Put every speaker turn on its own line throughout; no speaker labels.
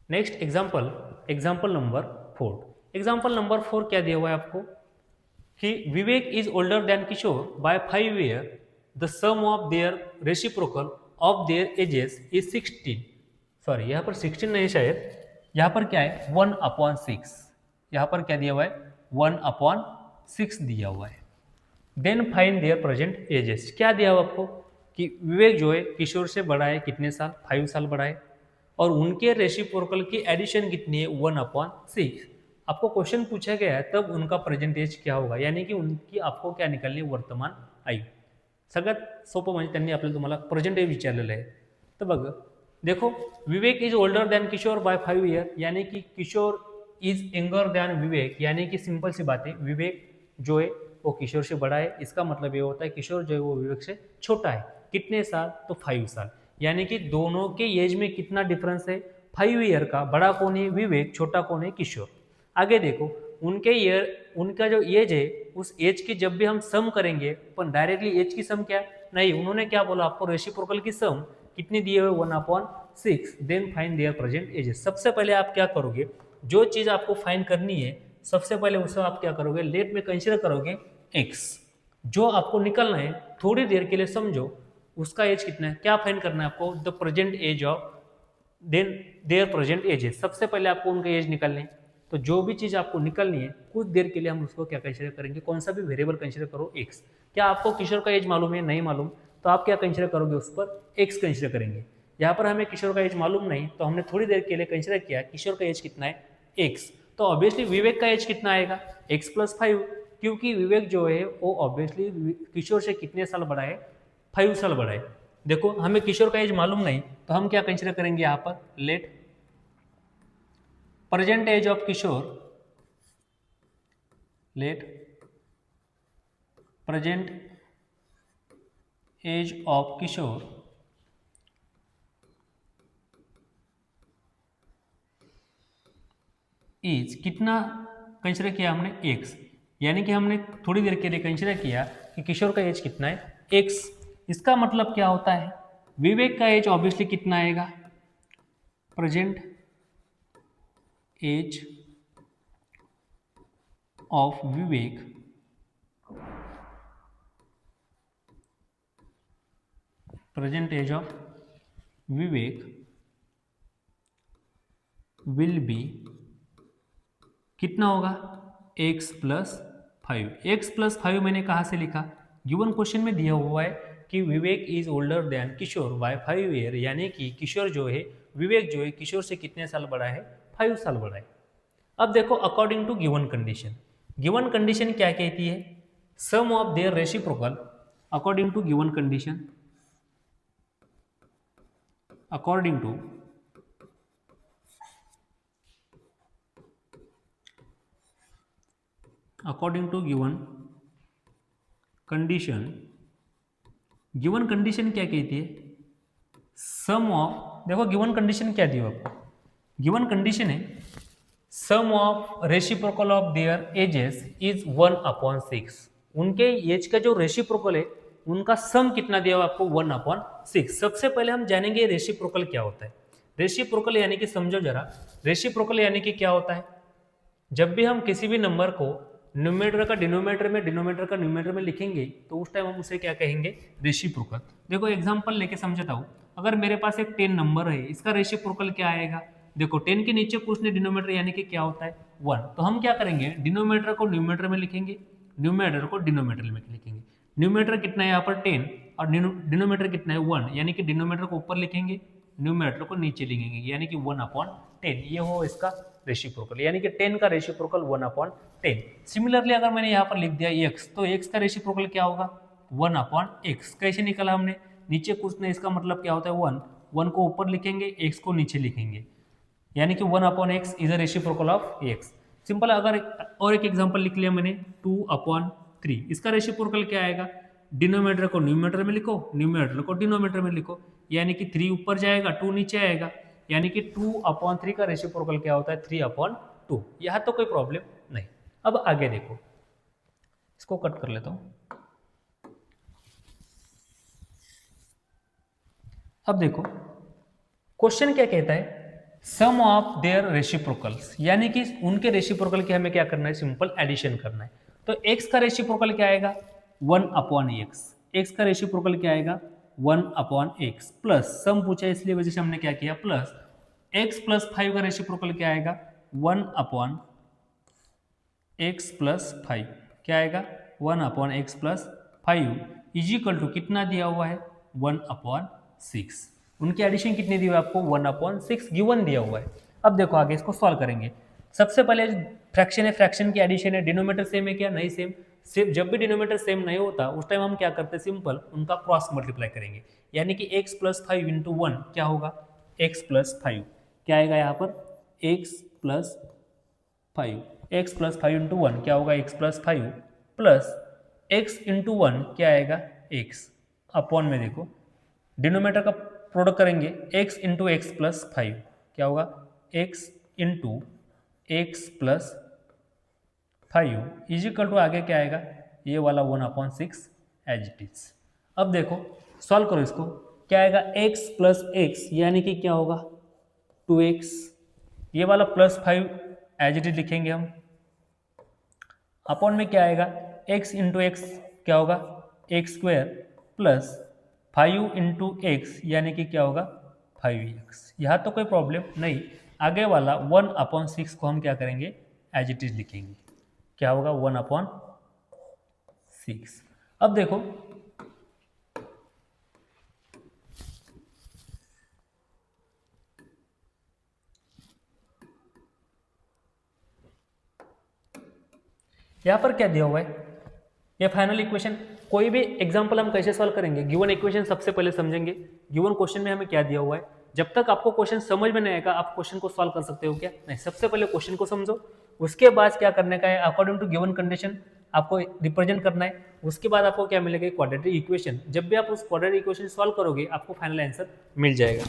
Next example, example number 4। Example number 4 क्या दिया हुआ है आपको कि Vivek is older than Kishore by 5 year, the sum of their reciprocal of their ages is 16। Sorry, यहाँ पर 16 नहीं, शायद यहाँ पर क्या है 1/6। यहाँ पर क्या दिया हुआ है 1/6 दिया हुआ है। Then find their present ages. क्या दिया हुआ आपको कि विवेक जो है किशोर से बड़ा है कितने साल, 5 साल बड़ा है, और उनके रेसिप्रोकल की एडिशन कितनी है 1/6। आपको क्वेश्चन पूछा गया है तब उनका प्रेजेंट एज क्या होगा, यानी कि उनकी आपको क्या निकालनी है वर्तमान आयु। सगळ्यात सोपं म्हणजे त्यांनी आपल्याला तुम्हाला प्रेझेंट एज विचारलेलं आहे। तर बघ, देखो Vivek is older than Kishore by 5 year, यानी कि Kishore is younger than Vivek, यानी कि सिंपल सी बात है विवेक जो है वो किशोर से बड़ा है। इसका मतलब ये होता है किशोर जो है वो विवेक से छोटा है। कितने साल, तो 5 साल, यानी कि दोनों के एज में कितना डिफरेंस है 5 ईयर का। बड़ा कौन है विवेक, छोटा कौन है किशोर। आगे देखो उनके ईयर, उनका जो एज है उस एज की जब भी हम सम करेंगे, पर डायरेक्टली एज की सम क्या नहीं, उन्होंने क्या बोला आपको रेसिप्रोकल की सम कितनी दी हुई 1/6। Then find their present ages. सबसे पहले आप क्या करोगे, जो चीज आपको फाइंड करनी है सबसे पहले उसको आप क्या करोगे, लेट में कंसिडर करोगे एक्स। जो आपको निकलना है थोड़ी देर के लिए समझो, उसका एज कितना है, क्या फाइंड करना है आपको, the present age of then their present ages. सबसे पहले आपको उनके एज निकालने हैं। तो जो भी चीज आपको निकलनी है कुछ देर के लिए हम उसको क्या कंसिडर करेंगे, कौन सा भी वेरिएबल कंसिडर करो एक्स। क्या आपको किशोर का एज मालूम है, नहीं मालूम, तो आप क्या कंसिडर करोगे उस पर एक्स कंसिडर करेंगे। यहाँ पर हमें किशोर का एज मालूम नहीं तो हमने थोड़ी देर के लिए कंसिडर किया किशोर का एज कितना है एक्स। तो ऑब्वियसली विवेक का एज कितना आएगा x+5, क्योंकि विवेक जो है वो ऑब्वियसली किशोर से कितने साल बड़ा है 5 साल बड़ा है। देखो हमें किशोर का एज मालूम नहीं तो हम क्या कंसिडर करेंगे यहाँ पर, let present age of Kishore, let present age of Kishore is कितना कंसिडर किया हमने एक्स, यानी कि हमने थोड़ी देर के लिए कंसिडर किया कि किशोर का एज कितना है एक्स। इसका मतलब क्या होता है, विवेक का एज ऑब्वियसली कितना आएगा, present age of Vivek present age of Vivek will be कितना होगा x+5। x+5 मैंने कहाँ से लिखा, गिवन क्वेश्चन में दिया हुआ है कि Vivek is older than Kishore by 5 year, यानी कि किशोर जो है विवेक जो है किशोर से कितने साल बड़ा है 5 साल बड़ा है। अब देखो according to given condition, given condition क्या कहती है, sum of their reciprocal according to given condition, according to according to given condition, given condition क्या कहती है, सम ऑफ, देखो गिवन कंडीशन क्या दी आपको, गिवन कंडीशन है sum of reciprocal of their ages is 1/6। उनके एज का जो रेसिप्रोकल है उनका सम कितना दिया हुआ आपको 1/6। सबसे पहले हम जानेंगे रेसिप्रोकल क्या होता है। रेसिप्रोकल यानी कि समझो जरा, रेसिप्रोकल यानी कि क्या होता है, जब भी हम किसी भी नंबर को न्यूमरेटर का डिनोमिनेटर में, डिनोमिनेटर का न्यूमरेटर में लिखेंगे तो उस टाइम हम उसे क्या कहेंगे, रेसिप्रोकल। देखो एग्जांपल लेके समझाता हूँ, अगर मेरे पास एक 10 नंबर है, इसका रेसिप्रोकल क्या आएगा, देखो 10 के नीचे कुछ नहीं डिनोमिनेटर, यानी कि क्या होता है 1। तो हम क्या करेंगे, डिनोमिनेटर को न्यूमरेटर में लिखेंगे, न्यूमरेटर को डिनोमिनेटर में लिखेंगे। न्यूमरेटर कितना है यहाँ पर 10 और डिनोमिनेटर कितना है 1, यानी कि डिनोमिनेटर को ऊपर लिखेंगे, न्यूमरेटर को नीचे लिखेंगे, यानी कि 1/10। ये हो इसका रेसिप्रोकल, यानी कि 10 का रेसिप्रोकल 1/10। सिमिलरली अगर मैंने यहाँ पर लिख दिया x, तो x का रेसिप्रोकल क्या होगा 1/x। कैसे निकाला हमने, नीचे कुछ नहीं, इसका मतलब क्या होता है 1, 1 को ऊपर लिखेंगे, x को नीचे लिखेंगे, यानी कि 1/x is a reciprocal of x। Simple. अगर और एक एग्जांपल लिख लिया मैंने 2/3, इसका रेसिप्रोकल क्या आएगा, डिनोमिनेटर को न्यूमरेटर में लिखो, न्यूमरेटर को डिनोमिनेटर में लिखो, यानी कि 3 ऊपर जाएगा 2 नीचे आएगा, यानी कि 2/3 का रेसिप्रोकल क्या होता है 3/2। यहाँ तो कोई प्रॉब्लम नहीं। अब आगे देखो, इसको कट कर लेता हूं। अब देखो क्वेश्चन क्या कहता है, सम ऑफ देयर रेसिप्रोकल्स, यानी कि उनके रेसिप्रोकल के हमें क्या करना है, सिंपल एडिशन करना है। तो x का रेसिप्रोकल क्या आएगा 1/x, x का रेसिप्रोकल क्या आएगा 1/x प्लस सम पूछा है इसलिए वजह से हमने क्या किया प्लस x प्लस 5 का रेसिप्रोकल क्या आएगा 1/x प्लस 5, क्या आएगा 1/x plus 5 is equal to कितना दिया हुआ है 1/6। उनकी एडिशन कितनी दी हुई है आपको 1/6 गिवन दिया हुआ है। अब देखो आगे इसको सॉल्व करेंगे। सबसे पहले फ्रैक्शन है, फ्रैक्शन की एडिशन है, डिनोमीटर सेम है क्या, नहीं सेम। सिर्फ जब भी डिनोमीटर सेम नहीं होता उस टाइम हम क्या करते हैं, सिंपल उनका क्रॉस मल्टीप्लाई करेंगे, यानी कि x प्लस 5 इंटू 1 क्या होगा x प्लस 5, क्या आएगा यहाँ पर x plus 5, x plus 5 into 1 क्या होगा x plus 5 plus x into 1 क्या आएगा x अपॉन में देखो डिनोमीटर का प्रोडक्ट करेंगे x इंटू एक्स प्लस 5 क्या होगा x into x plus 5 is equal to आगे क्या आएगा ये वाला 1/6 एज इट इज। अब देखो सॉल्व करो इसको, क्या आएगा x प्लस एक्स यानी कि क्या होगा 2x, ये वाला प्लस 5 एज इट इज लिखेंगे हम, अपॉन में क्या आएगा x इंटू एक्स क्या होगा x square plus 5 into x यानी कि क्या होगा 5x। यहाँ तो कोई प्रॉब्लम नहीं, आगे वाला 1/6 को हम क्या करेंगे एज इट इज लिखेंगे, क्या होगा 1/6। अब देखो यहाँ पर क्या दिया हुआ है, ये फाइनल इक्वेशन। कोई भी एग्जांपल हम कैसे सॉल्व करेंगे, गिवन इक्वेशन सबसे पहले समझेंगे, गिवन क्वेश्चन में हमें क्या दिया हुआ है। जब तक आपको क्वेश्चन समझ में नहीं आएगा आप क्वेश्चन को सॉल्व कर सकते हो क्या, नहीं। सबसे पहले क्वेश्चन को समझो, उसके बाद क्या करने का है अकॉर्डिंग टू गिवन कंडीशन आपको रिप्रेजेंट करना है। उसके बाद आपको क्या मिलेगा क्वाड्रेटिक इक्वेशन, जब भी आप उस क्वाड्रेटिक इक्वेशन सॉल्व करोगे आपको फाइनल आंसर मिल जाएगा।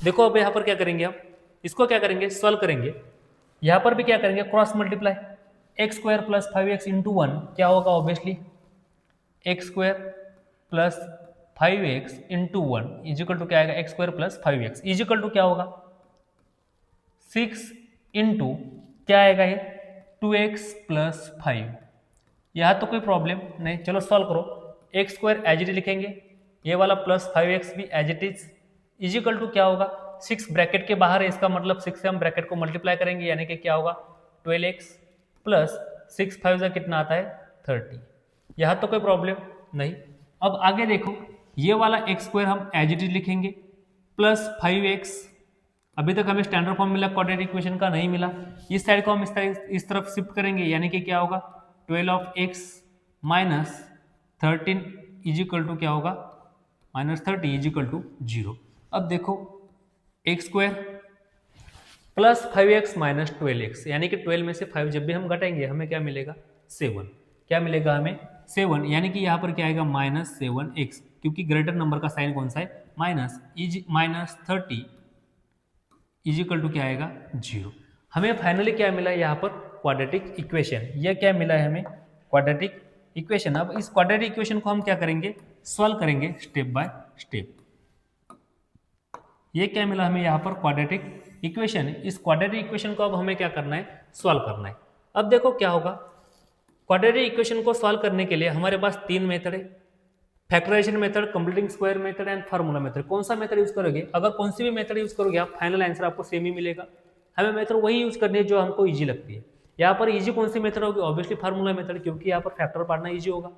देखो अब यहाँ पर क्या करेंगे हम, इसको क्या करेंगे सॉल्व करेंगे, यहाँ पर भी क्या करेंगे cross multiply, x square plus 5x into 1 क्या होगा obviously x square plus 5x into 1 is equal to क्या आएगा x square plus 5x is equal to क्या होगा 6 इंटू क्या आएगा ये 2x प्लस 5। यहाँ तो कोई प्रॉब्लम नहीं, चलो सॉल्व करो, x square as it is लिखेंगे, ये वाला प्लस 5x भी as it is equal to क्या होगा 6 ब्रैकेट के बाहर है, इसका मतलब 6 से हम ब्रैकेट को मल्टीप्लाई करेंगे यानी कि क्या होगा 12x प्लस 6 5 का कितना आता है 30। यहाँ तो कोई प्रॉब्लम नहीं। अब आगे देखो ये वाला एक्स स्क्वायर हम एज इट इज लिखेंगे प्लस 5x, अभी तक हमें स्टैंडर्ड फॉर्म मिला क्वाड्रेटिक इक्वेशन का नहीं मिला, इस साइड को हम इस तरफ शिफ्ट करेंगे यानी कि क्या होगा 12x minus 13 is equal to क्या होगा माइनस 30 इज इक्वल टू 0। अब देखो x square plus 5x minus 12x यानी कि 12 में से 5 जब भी हम घटाएंगे हमें क्या मिलेगा 7, क्या मिलेगा हमें 7, यानी कि यहाँ पर क्या आएगा माइनस 7x, क्योंकि ग्रेटर नंबर का साइन कौन सा है minus, is minus 30 is equal to क्या आएगा 0। हमें फाइनली क्या मिला यहाँ पर क्वाड्रेटिक इक्वेशन, यह क्या मिला है हमें क्वाड्रेटिक इक्वेशन। अब इस क्वाड्रेटिक इक्वेशन को हम क्या करेंगे सॉल्व करेंगे स्टेप बाय स्टेप। ये क्या मिला हमें यहाँ पर क्वाड्रेटिक इक्वेशन, इस क्वाड्रेटिक इक्वेशन को अब हमें क्या करना है सॉल्व करना है। अब देखो क्या होगा, क्वाड्रेटिक इक्वेशन को सॉल्व करने के लिए हमारे पास 3 मेथड है, factorization method, completing square method and formula method. कौन सा मेथड यूज करोगे, अगर कौन सी भी मेथड यूज करोगे आप फाइनल आंसर आपको सेम ही मिलेगा। हमें मेथड वही यूज करनी है जो हमको ईजी लगती है। यहाँ पर ईजी कौन सी मेथड होगी, ऑब्वियसली फार्मूला मेथड, क्योंकि यहाँ पर फैक्टर पढ़ना ईजी होगा,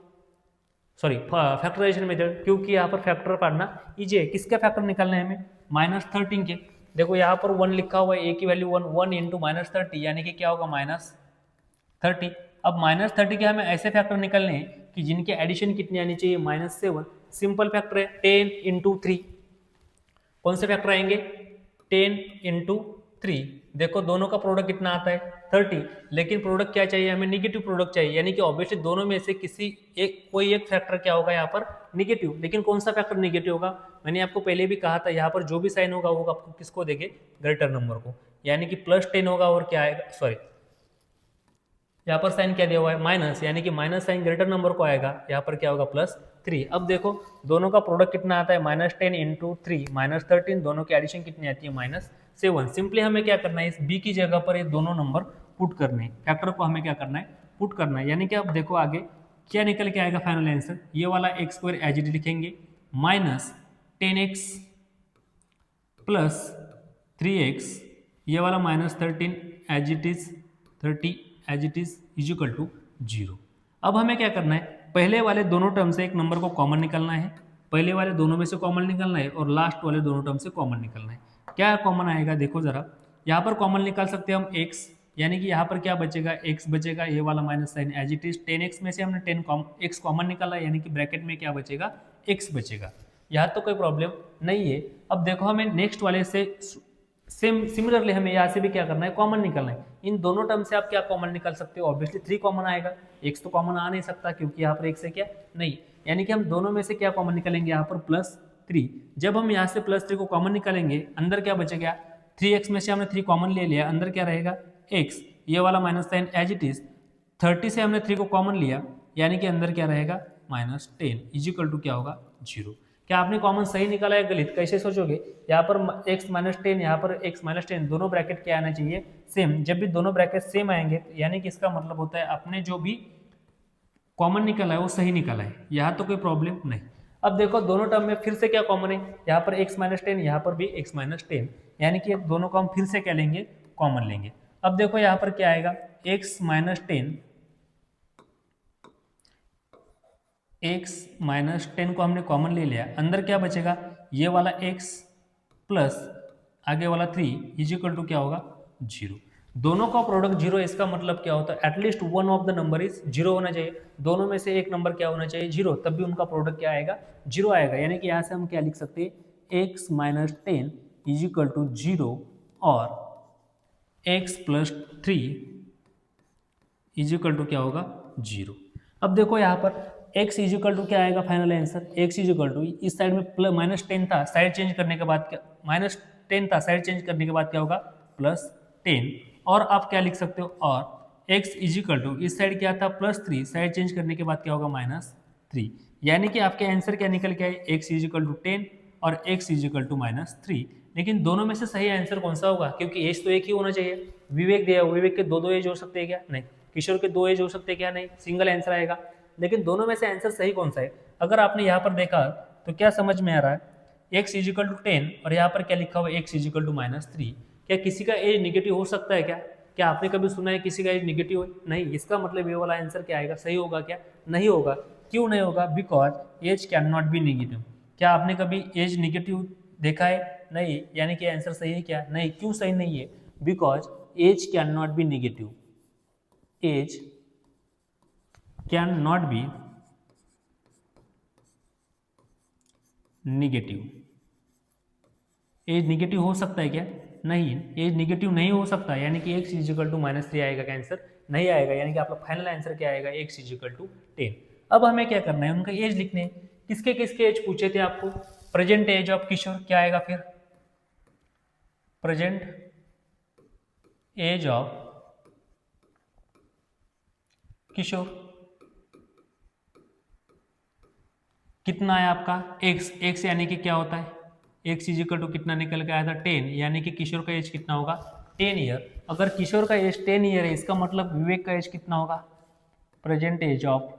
सॉरी फैक्टराइजेशन मेथड, क्योंकि यहाँ पर फैक्टर पढ़ना ईजी है। किसका फैक्टर निकालना है हमें माइनस 13 के, देखो यहाँ पर 1 लिखा हुआ है, a की वैल्यू 1 इंटू माइनस 30 यानी कि क्या होगा माइनस 30। अब माइनस 30 के हमें ऐसे फैक्टर निकलने हैं कि जिनके एडिशन कितनी आनी चाहिए -7। सिंपल फैक्टर है 10 इंटू 3, कौन से फैक्टर आएंगे 10 इंटू 3, देखो दोनों का प्रोडक्ट कितना आता है 30, लेकिन प्रोडक्ट क्या चाहिए हमें निगेटिव प्रोडक्ट चाहिए, यानी कि ऑब्वियसली दोनों में से किसी एक कोई एक फैक्टर क्या होगा यहाँ पर निगेटिव, लेकिन कौन सा फैक्टर निगेटिव होगा, मैंने आपको पहले भी कहा था यहाँ पर जो भी साइन होगा वो आपको किसको देंगे ग्रेटर नंबर को, यानी कि +10 होगा और क्या आएगा, सॉरी यहाँ पर साइन क्या दिया हुआ है माइनस, यानी कि माइनस साइन ग्रेटर नंबर को आएगा, यहाँ पर क्या होगा +3। अब देखो दोनों का प्रोडक्ट कितना आता है -10 इंटू 3 -13, दोनों की एडिशन कितनी आती है 7। सिंपली हमें क्या करना है, इस बी की जगह पर ये दोनों नंबर पुट करने हैं, फैक्टर को हमें क्या करना है, पुट करना है। यानी कि अब देखो आगे क्या निकल के आएगा फाइनल आंसर, ये वाला एक्स स्क्वायर एज इट लिखेंगे माइनस 10x प्लस 3x, ये वाला minus 13 as it is 30 as it is equal to 0। अब हमें क्या करना है, पहले वाले दोनों टर्म से एक नंबर को कॉमन निकालना है, पहले वाले दोनों में से कॉमन निकालना है और लास्ट वाले दोनों टर्म से कॉमन निकालना है। क्या कॉमन आएगा देखो जरा, यहाँ पर कॉमन निकाल सकते हैं हम x, यानी कि यहाँ पर क्या बचेगा, x बचेगा, ये वाला minus sign as it is 10x में से हमने 10x कॉमन निकाला, यानी कि ब्रैकेट में क्या बचेगा, x बचेगा। यहाँ तो कोई प्रॉब्लम नहीं है। अब देखो हमें नेक्स्ट वाले से सेम सिमिलरली हमें यहाँ से भी क्या करना है, कॉमन निकालना है। इन दोनों टर्म से आप क्या कॉमन निकाल सकते हो, ऑब्वियसली 3 कॉमन आएगा, x तो कॉमन आ नहीं सकता क्योंकि यहाँ पर x है क्या, नहीं, यानी कि हम दोनों में से क्या कॉमन निकालेंगे, यहाँ पर +3। जब हम यहाँ से +3 को कॉमन निकालेंगे, अंदर क्या बचेगा, 3x में से हमने 3 कॉमन ले लिया, अंदर क्या रहेगा x, ये वाला minus sign as it is 30 से हमने 3 को कॉमन लिया, यानी कि अंदर क्या रहेगा -10 इजिकल टू क्या होगा 0। क्या आपने कॉमन सही निकाला है गलत, कैसे सोचोगे, यहाँ पर x -10, यहाँ पर x -10, दोनों ब्रैकेट क्या आना चाहिए, सेम। जब भी दोनों ब्रैकेट सेम आएंगे यानी कि इसका मतलब होता है आपने जो भी कॉमन निकाला है वो सही निकाला है, यहाँ तो कोई प्रॉब्लम नहीं। अब देखो दोनों टर्म में फिर से क्या कॉमन है, यहाँ पर x -10, यहाँ पर भी x -10, यानी कि दोनों को हम फिर से क्या लेंगे, कॉमन लेंगे। अब देखो यहाँ पर क्या आएगा, x -10 को हमने कॉमन ले लिया, अंदर क्या बचेगा, ये वाला x प्लस आगे वाला 3 इजिकल टू क्या होगा 0। दोनों का प्रोडक्ट 0, इसका मतलब क्या होता है, at least one of the number is 0 होना चाहिए, दोनोदोनों में से एक नंबर क्या होना चाहिए 0, तब भी उनका प्रोडक्ट क्या आएगा 0 आएगा। यानी कि यहाँ से हम क्या लिख सकते हैं, x -10 इजिकल टू 0 और x + 3 इजिकल टू क्या होगा 0। अब देखो यहाँ पर x इजिकल टू क्या आएगा final answer, x equal to इस साइड में -10 था, साइड चेंज करने के बाद क्या, -10 था, साइड चेंज करने के बाद क्या होगा +10, और आप क्या लिख सकते हो, और x इजिकल टू इस साइड क्या था +3, साइड चेंज करने के बाद क्या होगा -3, यानी कि आपके आंसर क्या निकल के आए, x इजिकल टू 10 और x इजिकल टू -3। लेकिन दोनों में से सही आंसर कौन सा होगा, क्योंकि एज तो एक ही होना चाहिए। विवेक दिया, विवेक के दो एज हो सकते हैं क्या, नहीं। किशोर के 2 एज हो सकते हैं क्या, नहीं, सिंगल आंसर आएगा। लेकिन दोनों में से आंसर सही कौन सा है, अगर आपने यहाँ पर देखा तो क्या समझ में आ रहा है, x इजिकल टू 10 और यहाँ पर क्या लिखा हुआ है x इजिकल टू -3। क्या किसी का एज निगेटिव हो सकता है क्या, क्या आपने कभी सुना है किसी का एज निगेटिव है, नहीं। इसका मतलब ये वाला आंसर क्या आएगा, सही होगा क्या, नहीं होगा। क्यों नहीं होगा, because age can not be negative. क्या आपने कभी एज निगेटिव देखा है, नहीं, यानी कि आंसर सही है क्या, नहीं। क्यों सही नहीं है, because age can not be negative, age can not be negative. Age negative हो सकता है क्या, नहीं, एज निगेटिव नहीं हो सकता, यानी कि x इजिकल टू -3 आएगा का आंसर, नहीं आएगा। यानी कि आपका फाइनल आंसर क्या आएगा, x इजिकल टू 10। अब हमें क्या करना है, उनका एज लिखने, किसके किसके एज पूछे थे आपको, प्रेजेंट एज ऑफ किशोर क्या आएगा, फिर प्रेजेंट एज ऑफ किशोर कितना है आपका x यानी कि क्या होता है, x इजिकल टू कितना निकल के आया था 10, यानी कि किशोर का एज कितना होगा 10 ईयर। अगर किशोर का एज 10 ईयर है, इसका मतलब विवेक का एज कितना होगा, present age of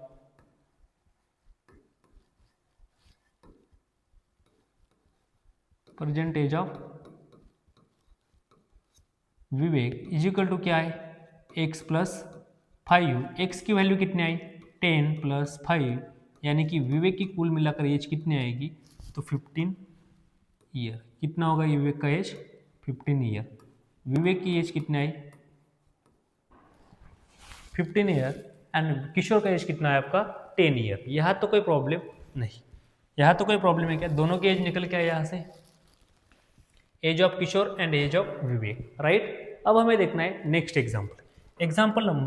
Vivek equal to क्या है, x + 5, x की वैल्यू कितनी आई 10 + 5, यानी कि विवेक की कुल मिलाकर एज कितनी आएगी, तो 15 ईयर। कितना होगा ये विवेक का एज 15 ईयर। विवेक की एज कितनी आई 15 ईयर एंड किशोर का एज कितना है आपका 10 ईयर। यहाँ तो कोई प्रॉब्लम नहीं, यहाँ तो कोई प्रॉब्लम है क्या, दोनों की एज निकल के आए यहाँ से, age of Kishor and age of Vivek, right. अब हमें देखना है नेक्स्ट एग्जाम्पल, एग्जाम्पल नंबर